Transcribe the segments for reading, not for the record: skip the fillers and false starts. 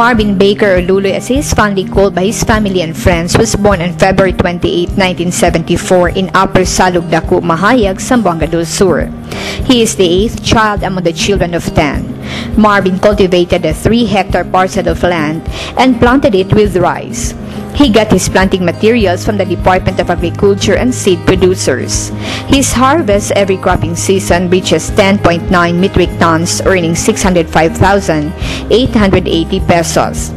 Marvin Baker, or Luloy as he is fondly called by his family and friends, was born on February 28, 1974 in Upper Salugdaku, Mahayag, Zamboanga del Sur. He is the 8th child among the children of 10. Marvin cultivated a 3-hectare parcel of land and planted it with rice. He got his planting materials from the Department of Agriculture and seed producers. His harvest every cropping season reaches 10.9 metric tons, earning 605,880 pesos.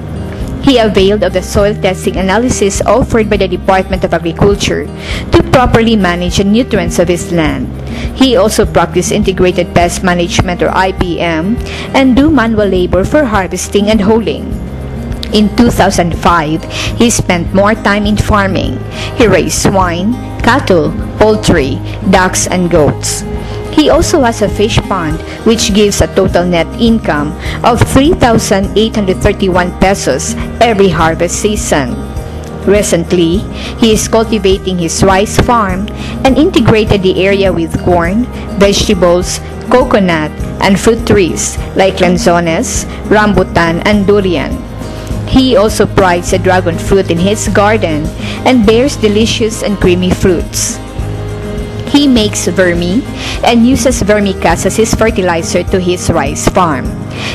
He availed of the soil testing analysis offered by the Department of Agriculture to properly manage the nutrients of his land. He also practiced integrated pest management, or IPM, and do manual labor for harvesting and hoeing. In 2005, he spent more time in farming. He raised swine, cattle, poultry, ducks, and goats. He also has a fish pond, which gives a total net income of 3,831 pesos every harvest season. Recently, he is cultivating his rice farm and integrated the area with corn, vegetables, coconut, and fruit trees like lanzones, rambutan, and durian. He also prides the dragon fruit in his garden and bears delicious and creamy fruits. He makes vermi and uses vermicast as his fertilizer to his rice farm.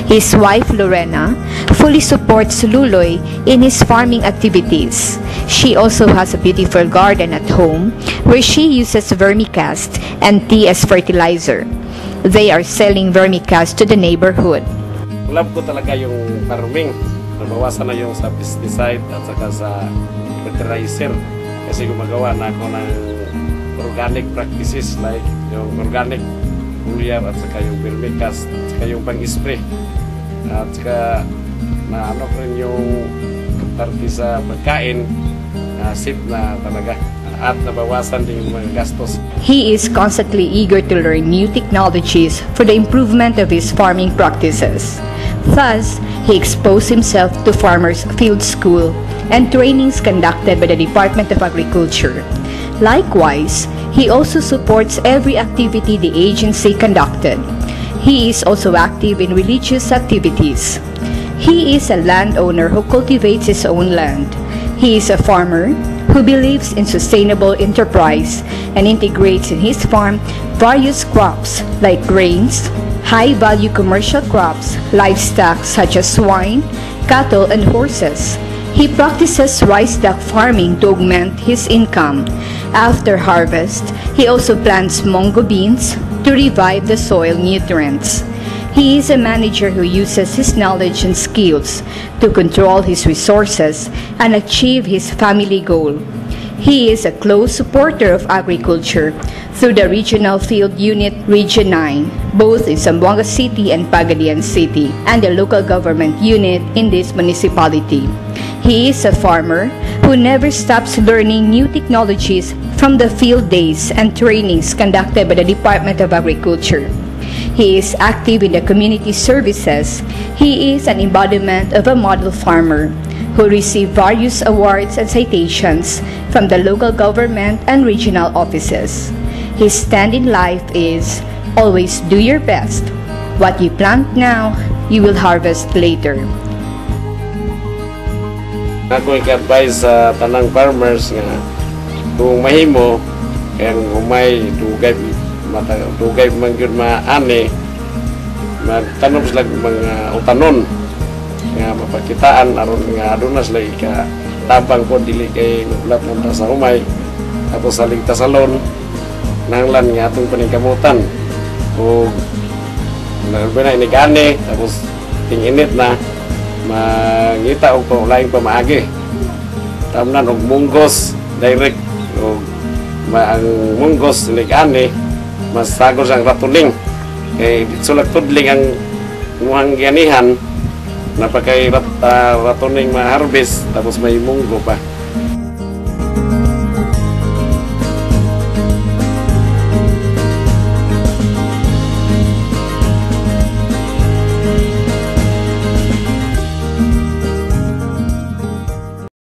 His wife, Lorena, fully supports Luloy in his farming activities. She also has a beautiful garden at home where she uses vermicast and tea as fertilizer. They are selling vermicast to the neighborhood. Love ko talaga yung farming. Nabawasan na yung sa pesticide at saka sa fertilizer. Kasi gumagawa na ako ng organic practices like yung organic foliar at saka yung vermicast at saka yung pang-spray. At saka na ano rin yung parte sa pagkain, safe na talaga. At nabawasan din yung mga gastos. He is constantly eager to learn new technologies for the improvement of his farming practices. Thus, he exposed himself to Farmers Field School and trainings conducted by the Department of Agriculture. Likewise, he also supports every activity the agency conducted. He is also active in religious activities. He is a landowner who cultivates his own land. He is a farmer who believes in sustainable enterprise and integrates in his farm various crops like grains, high-value commercial crops, livestock such as swine, cattle, and horses. He practices rice duck farming to augment his income. After harvest, he also plants mungo beans to revive the soil nutrients. He is a manager who uses his knowledge and skills to control his resources and achieve his family goal. He is a close supporter of agriculture through the Regional Field Unit Region 9, both in Zamboanga City and Pagadian City, and the local government unit in this municipality. He is a farmer who never stops learning new technologies from the field days and trainings conducted by the Department of Agriculture. He is active in the community services. He is an embodiment of a model farmer who received various awards and citations from the local government and regional offices. His stand in life is, always do your best. What you plant now, you will harvest later. Ako i-advise sa tanang farmers nga kung mahimo and umay dugay mangyud maani magtanom sila mga utanon nga mapakitaan aron nga aduna sila ka tabang po dili kay ulat ng sa umay tapos sa ligtasalon nanglan nga atong paningkamutan o nalbina inigani tapos tinginit na mangita og laing pamaagi tamnan og munggos direct og ang munggos inigani mas sagos ang ratuling kay sulak tudling ang muhang ganihan napakay ratuling ma-harvest tapos may munggo pa.